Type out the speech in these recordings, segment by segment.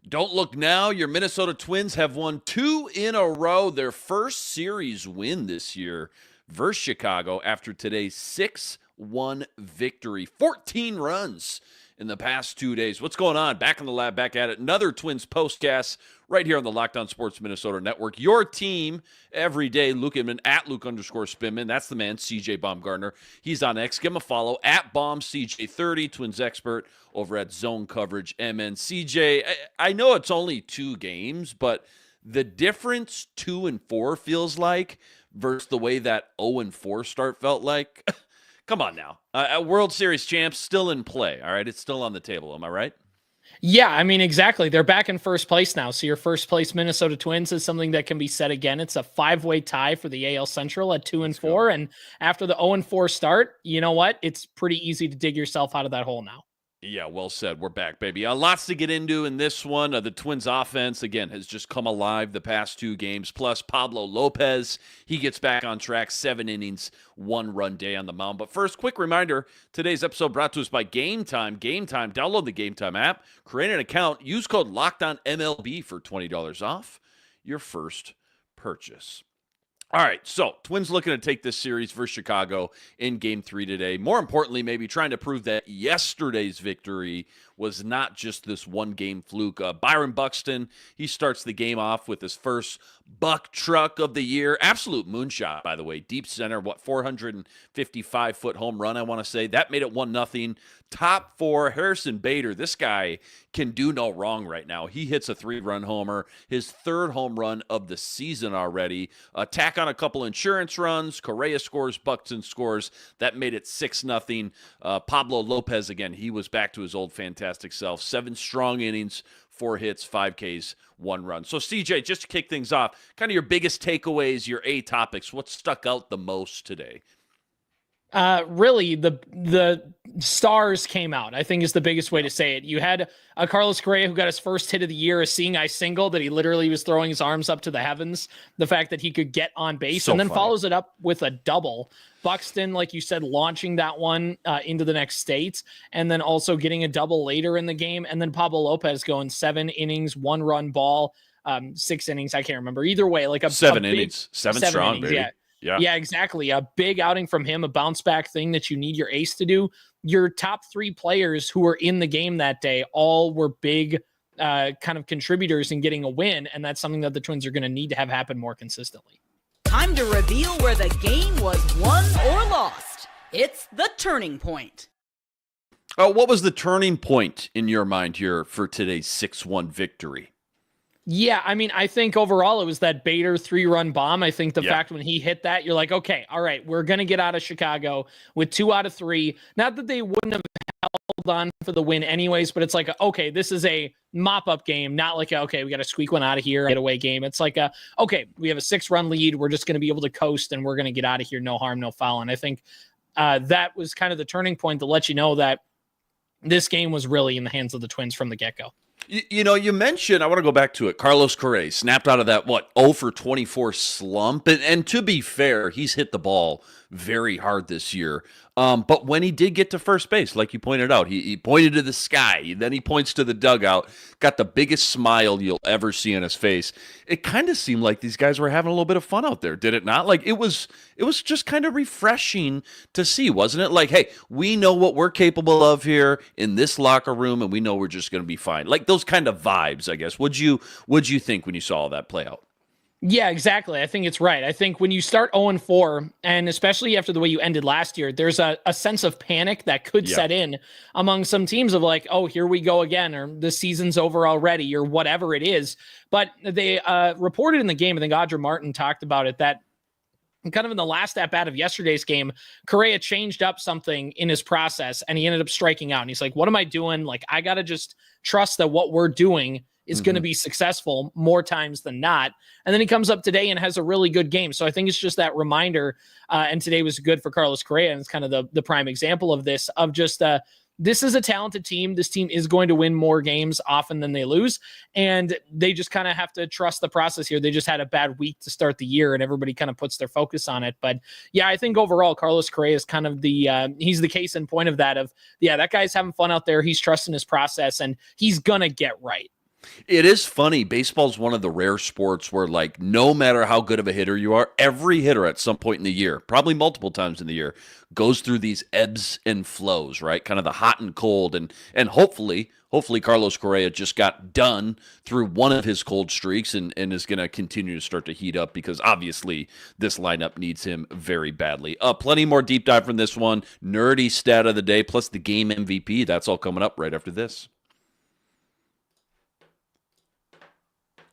Don't look now. Your Minnesota Twins have won 2 in a row. Their first series win this year versus Chicago after today's 6-1 victory. 14 runs in the past 2 days. What's going on? Back in the lab, back at it. Another Twins postcast right here on the Locked On Sports Minnesota Network. Your team every day. Luke Inman at Luke_Spinman. That's the man, CJ Baumgartner. He's on X. Give him a follow at BombCJ30, Twins expert over at Zone Coverage MN. CJ, I know it's only 2 games, but the difference 2 and 4 feels like versus the way that 0 and 4 start felt like. Come on now. World Series champs still in play, all right? It's still on the table, am I right? Yeah, I mean, exactly. They're back in first place now. So your first place Minnesota Twins is something that can be said again. It's a 5-way tie for the AL Central at 2 and 4. And after the 0 and 4 start, you know what? It's pretty easy to dig yourself out of that hole now. Yeah, well said. We're back, baby. Lots to get into in this one. The Twins offense, again, has just come alive the past 2 games. Plus, Pablo Lopez, he gets back on track. 7 innings, 1-run day on the mound. But first, quick reminder, today's episode brought to us by Game Time. Game Time, download the Game Time app, create an account, use code LOCKEDONMLB for $20 off your first purchase. All right, so Twins looking to take this series versus Chicago in Game 3 today. More importantly, maybe trying to prove that yesterday's victory was not just this one-game fluke. Byron Buxton, he starts the game off with his first buck truck of the year. Absolute moonshot, by the way. Deep center, 455-foot home run, I want to say. That made it 1-0. Top 4, Harrison Bader. This guy can do no wrong right now. He hits a 3-run homer, his 3rd home run of the season already. Tack on a couple insurance runs. Correa scores, Buxton scores. That made it 6-0. Pablo Lopez, again, he was back to his old fantastic self. 7 strong innings, 4 hits, 5 Ks, 1 run. So, CJ, just to kick things off, kind of your biggest takeaways, your A topics, what stuck out the most today? Really, the stars came out, I think is the biggest way to say it. You had Carlos Correa, who got his first hit of the year, a seeing eye single that he literally was throwing his arms up to the heavens. The fact that he could get on base and then follows it up with a double. Buxton, like you said, launching that one into the next state, and then also getting a double later in the game. And then Pablo Lopez going 7 innings, 1-run ball, 6 innings. I can't remember. Either way, like 7 innings, 7 strong, innings, baby. Yeah, exactly. A big outing from him, a bounce back thing that you need your ace to do. Your top 3 players who were in the game that day all were big kind of contributors in getting a win, and that's something that the Twins are going to need to have happen more consistently. Time to reveal where the game was won or lost. It's the turning point. What was the turning point in your mind here for today's 6-1 victory? Yeah, I mean, I think overall it was that Bader 3-run bomb. I think the fact when he hit that, you're like, okay, all right, we're going to get out of Chicago with 2 out of 3. Not that they wouldn't have held on for the win anyways, but it's like, okay, this is a mop-up game, not like, okay, we got to squeak one out of here, getaway game. It's like, okay, we have a 6-run lead. We're just going to be able to coast and we're going to get out of here. No harm, no foul. And I think that was kind of the turning point to let you know that this game was really in the hands of the Twins from the get-go. You know, you mentioned, I want to go back to it, Carlos Correa snapped out of that, 0 for 24 slump. And to be fair, he's hit the ball very hard this year. But when he did get to first base, like you pointed out, he pointed to the sky, then he points to the dugout, got the biggest smile you'll ever see on his face. It kind of seemed like these guys were having a little bit of fun out there, did it not? Like, it was just kind of refreshing to see, wasn't it? Like, hey, we know what we're capable of here in this locker room, and we know we're just going to be fine. Like, those kind of vibes, I guess. What'd you think when you saw all that play out? Yeah, exactly. I think it's right. I think when you start 0-4, and especially after the way you ended last year, there's a sense of panic that could set in among some teams of like, oh, here we go again, or the season's over already, or whatever it is. But they reported in the game, I think Audra Martin talked about it, that kind of in the last at-bat of yesterday's game, Correa changed up something in his process, and he ended up striking out. And he's like, what am I doing? Like, I got to just trust that what we're doing is going to be successful more times than not. And then he comes up today and has a really good game. So I think it's just that reminder. And today was good for Carlos Correa. And it's kind of the prime example of this, of just this is a talented team. This team is going to win more games often than they lose. And they just kind of have to trust the process here. They just had a bad week to start the year and everybody kind of puts their focus on it. But yeah, I think overall Carlos Correa is kind of he's the case in point of that, that guy's having fun out there. He's trusting his process and he's going to get right. It is funny. Baseball's one of the rare sports where, like, no matter how good of a hitter you are, every hitter at some point in the year, probably multiple times in the year, goes through these ebbs and flows, right? Kind of the hot and cold, and hopefully Carlos Correa just got done through one of his cold streaks and is going to continue to start to heat up because obviously this lineup needs him very badly. Plenty more deep dive from this one. Nerdy stat of the day plus the game MVP. That's all coming up right after this.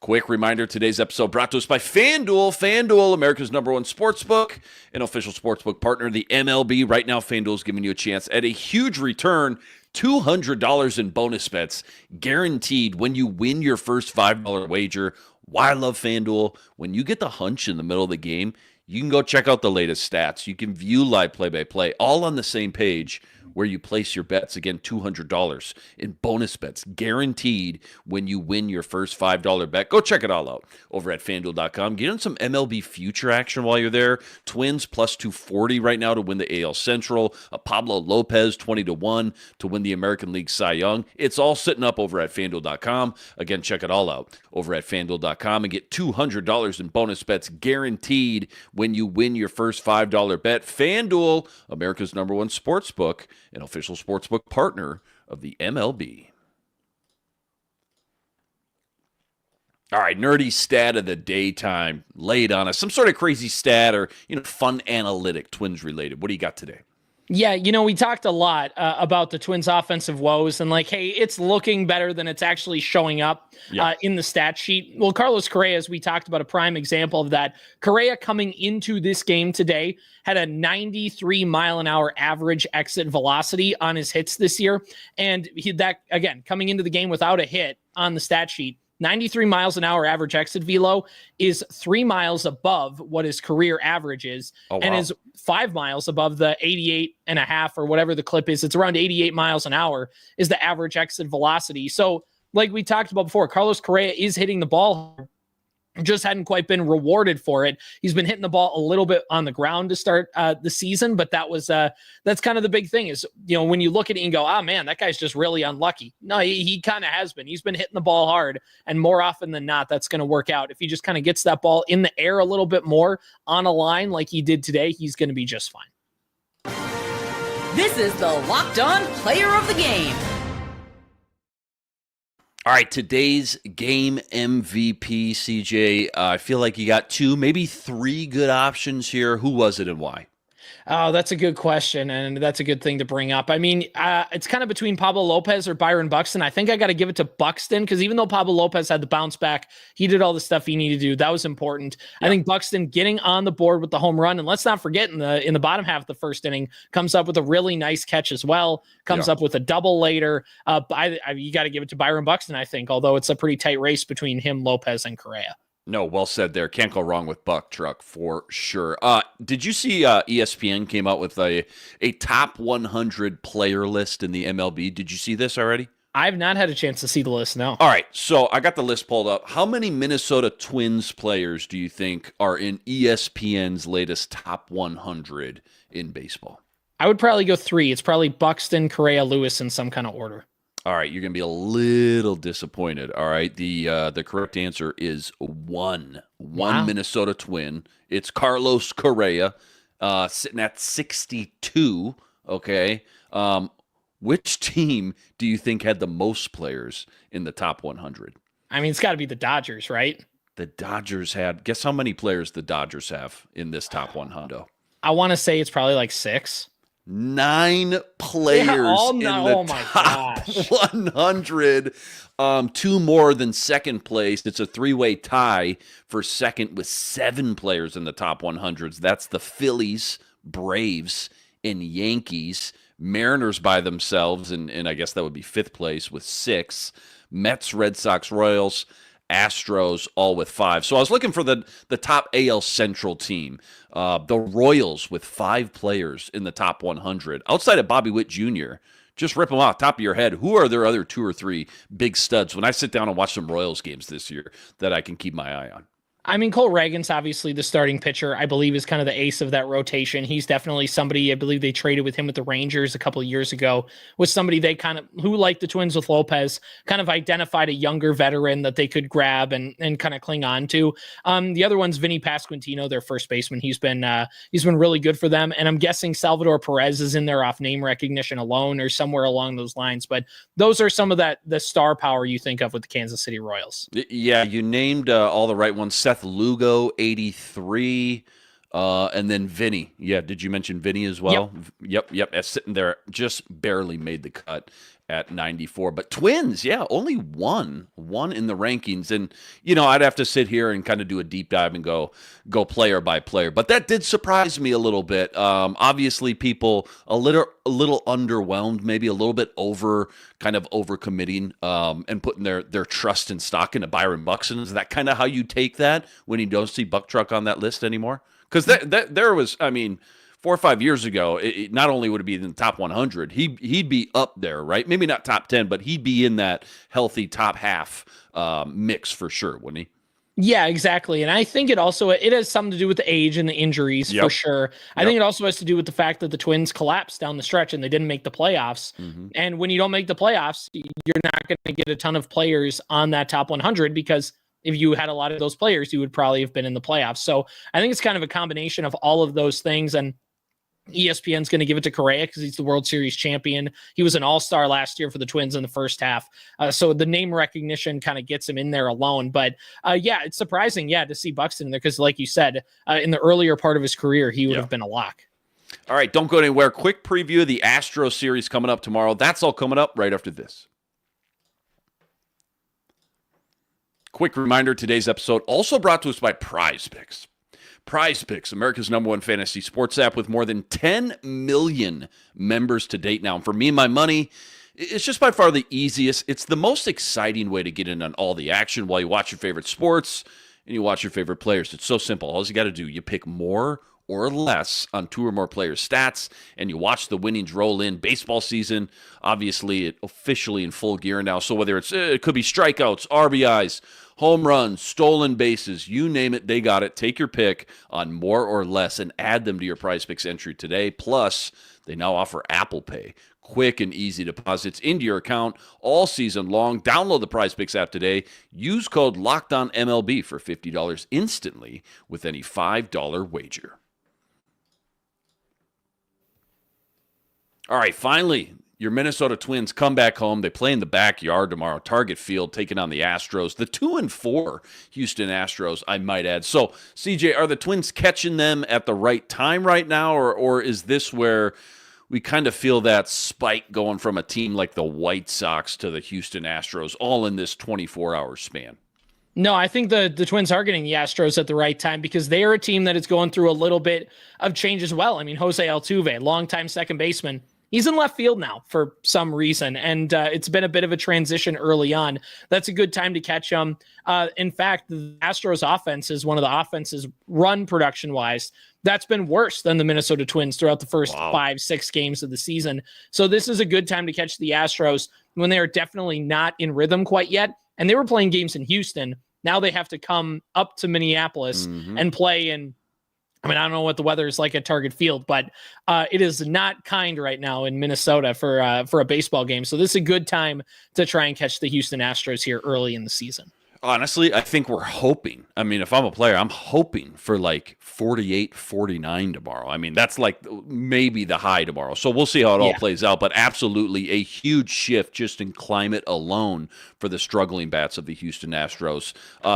Quick reminder, today's episode brought to us by FanDuel. FanDuel, America's #1 sportsbook, an official sportsbook partner of the MLB. Right now, FanDuel is giving you a chance at a huge return, $200 in bonus bets, guaranteed when you win your first $5 wager. Why I love FanDuel? When you get the hunch in the middle of the game, you can go check out the latest stats. You can view live play-by-play, all on the same page where you place your bets. Again, $200 in bonus bets, guaranteed when you win your first $5 bet. Go check it all out over at FanDuel.com. Get on some MLB future action while you're there. Twins plus 240 right now to win the AL Central. Pablo Lopez 20-1 to win the American League Cy Young. It's all sitting up over at FanDuel.com. Again, check it all out over at FanDuel.com and get $200 in bonus bets guaranteed when you win your first $5 bet. FanDuel, America's #1 sportsbook, an official sportsbook partner of the MLB. All right, nerdy stat of the daytime. Lay it on us. Some sort of crazy stat or, fun analytic, Twins related. What do you got today? Yeah, we talked a lot about the Twins' offensive woes and hey, it's looking better than it's actually showing up in the stat sheet. Well, Carlos Correa, as we talked about, a prime example of that. Correa coming into this game today had a 93-mile-an-hour average exit velocity on his hits this year. And again, coming into the game without a hit on the stat sheet, 93 miles an hour average exit velo is 3 miles above what his career average is, and is 5 miles above the 88 and a half or whatever the clip is. It's around 88 miles an hour is the average exit velocity. So like we talked about before, Carlos Correa is hitting the ball hard, just hadn't quite been rewarded for it. He's been hitting the ball a little bit on the ground to start the season, but that's kind of the big thing is, when you look at it and go, oh man, that guy's just really unlucky. No, he kind of has been. He's been hitting the ball hard, and more often than not, that's going to work out. If he just kind of gets that ball in the air a little bit more on a line like he did today, he's going to be just fine. This is the Locked On Player of the Game. All right, today's game MVP, CJ. I feel like you got 2, maybe 3 good options here. Who was it and why? Oh, that's a good question, and that's a good thing to bring up. I mean, it's kind of between Pablo Lopez or Byron Buxton. I think I got to give it to Buxton because even though Pablo Lopez had the bounce back, he did all the stuff he needed to do. That was important. Yeah. I think Buxton getting on the board with the home run, and let's not forget in the bottom half of the first inning, comes up with a really nice catch as well. Comes up with a double later. You got to give it to Byron Buxton, I think, although it's a pretty tight race between him, Lopez, and Correa. No, well said there. Can't go wrong with Buck Truck for sure. Did you see ESPN came out with a top 100 player list in the MLB? Did you see this already? I've not had a chance to see the list, no. All right, so I got the list pulled up. How many Minnesota Twins players do you think are in ESPN's latest top 100 in baseball? I would probably go 3. It's probably Buxton, Correa, Lewis in some kind of order. All right, you're going to be a little disappointed. All right, the correct answer is 1. One Minnesota Twin. It's Carlos Correa, sitting at 62. Okay. Which team do you think had the most players in the top 100? I mean, it's got to be the Dodgers, right? The Dodgers had. Guess how many players the Dodgers have in this top 100? I want to say it's probably like 6. 9 players in the top gosh. 100. 2 more than second place. It's a 3-way tie for second with 7 players in the top 100s. That's the Phillies, Braves, and Yankees. Mariners by themselves, and I guess that would be 5th place with 6. Mets, Red Sox, Royals, Astros, all with 5. So I was looking for the top AL Central team. The Royals with 5 players in the top 100. Outside of Bobby Witt Jr., just rip them off top of your head. Who are their other 2 or 3 big studs when I sit down and watch some Royals games this year that I can keep my eye on? I mean, Cole Reagan's obviously the starting pitcher. I believe is kind of the ace of that rotation. He's definitely somebody, I believe they traded with him with the Rangers a couple of years ago, was somebody they kind of, who like the Twins with Lopez, kind of identified a younger veteran that they could grab and kind of cling on to. The other one's Vinny Pasquantino, their first baseman. He's been really good for them. And I'm guessing Salvador Perez is in there off name recognition alone or somewhere along those lines. But those are some of the star power you think of with the Kansas City Royals. Yeah, you named all the right ones. Seth Lugo, 83, and then Vinny. Yeah, did you mention Vinny as well? Yep. That's sitting there, just barely made the cut at 94. But Twins, yeah, only one in the rankings. And, I'd have to sit here and kind of do a deep dive and go player by player. But that did surprise me a little bit. Obviously, people a little underwhelmed, maybe a little bit overcommitting and putting their trust and stock into Byron Buxton. Is that kind of how you take that when you don't see Buck Truck on that list anymore? Because there was, 4 or 5 years ago, it not only would it be in the top 100, he'd be up there, right? Maybe not top 10, but he'd be in that healthy top half mix for sure, wouldn't he? Yeah, exactly. And I think it has something to do with the age and the injuries for sure. I think it also has to do with the fact that the Twins collapsed down the stretch and they didn't make the playoffs. Mm-hmm. And when you don't make the playoffs, you're not going to get a ton of players on that top 100 because if you had a lot of those players, you would probably have been in the playoffs. So I think it's kind of a combination of all of those things. And ESPN's going to give it to Correa because he's the World Series champion. He was an all-star last year for the Twins in the first half. So the name recognition kind of gets him in there alone. But it's surprising, to see Buxton in there because like you said, in the earlier part of his career, he would have been a lock. All right, don't go anywhere. Quick preview of the Astros series coming up tomorrow. That's all coming up right after this. Quick reminder, today's episode also brought to us by Prize Picks. Prize Picks, America's #1 fantasy sports app with more than 10 million members to date now. And for me and my money, it's just by far the easiest. It's the most exciting way to get in on all the action while you watch your favorite sports and you watch your favorite players. It's so simple. All you got to do, you pick more or less on 2 or more players' stats, and you watch the winnings roll in. Baseball season, obviously, it officially in full gear now. So whether it could be strikeouts, RBIs, home runs, stolen bases, you name it, they got it. Take your pick on more or less and add them to your Prize Picks entry today. Plus, they now offer Apple Pay. Quick and easy deposits into your account all season long. Download the Prize Picks app today. Use code LOCKEDONMLB for $50 instantly with any $5 wager. All right, finally, your Minnesota Twins come back home. They play in the backyard tomorrow, Target Field, taking on the Astros. The 2-4 Houston Astros, I might add. So, CJ, are the Twins catching them at the right time right now, or is this where we kind of feel that spike going from a team like the White Sox to the Houston Astros all in this 24-hour span? No, I think the Twins are getting the Astros at the right time because they are a team that is going through a little bit of change as well. I mean, Jose Altuve, longtime second baseman, he's in left field now for some reason, and it's been a bit of a transition early on. That's a good time to catch him. In fact, the Astros offense is one of the offenses run production-wise that's been worse than the Minnesota Twins throughout the first 5-6 games of the season. So this is a good time to catch the Astros when they are definitely not in rhythm quite yet, and they were playing games in Houston. Now they have to come up to Minneapolis and play in, I don't know what the weather is like at Target Field, but it is not kind right now in Minnesota for a baseball game. So this is a good time to try and catch the Houston Astros here early in the season. Honestly, I think we're hoping. If I'm a player, I'm hoping for like 48, 49 tomorrow. That's like maybe the high tomorrow. So we'll see how it all plays out. But absolutely a huge shift just in climate alone for the struggling bats of the Houston Astros.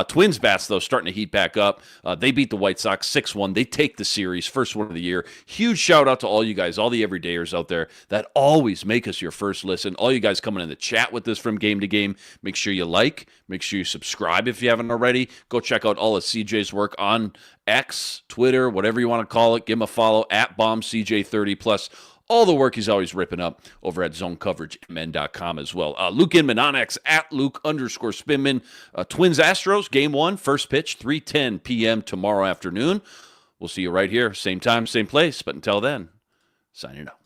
Twins bats, though, starting to heat back up. They beat the White Sox 6-1. They take the series, first one of the year. Huge shout out to all you guys, all the everydayers out there that always make us your first listen. All you guys coming in the chat with us from game to game. Make sure you like, make sure you subscribe if you haven't already. Go check out all of CJ's work on X, Twitter, whatever you want to call it. Give him a follow at BombCJ30 plus all the work he's always ripping up over at ZoneCoverageMN.com as well. Luke Inman on X at Luke_Spinman. Twins Astros, game 1, first pitch, 3:10 p.m. tomorrow afternoon. We'll see you right here, same time, same place. But until then, signing out.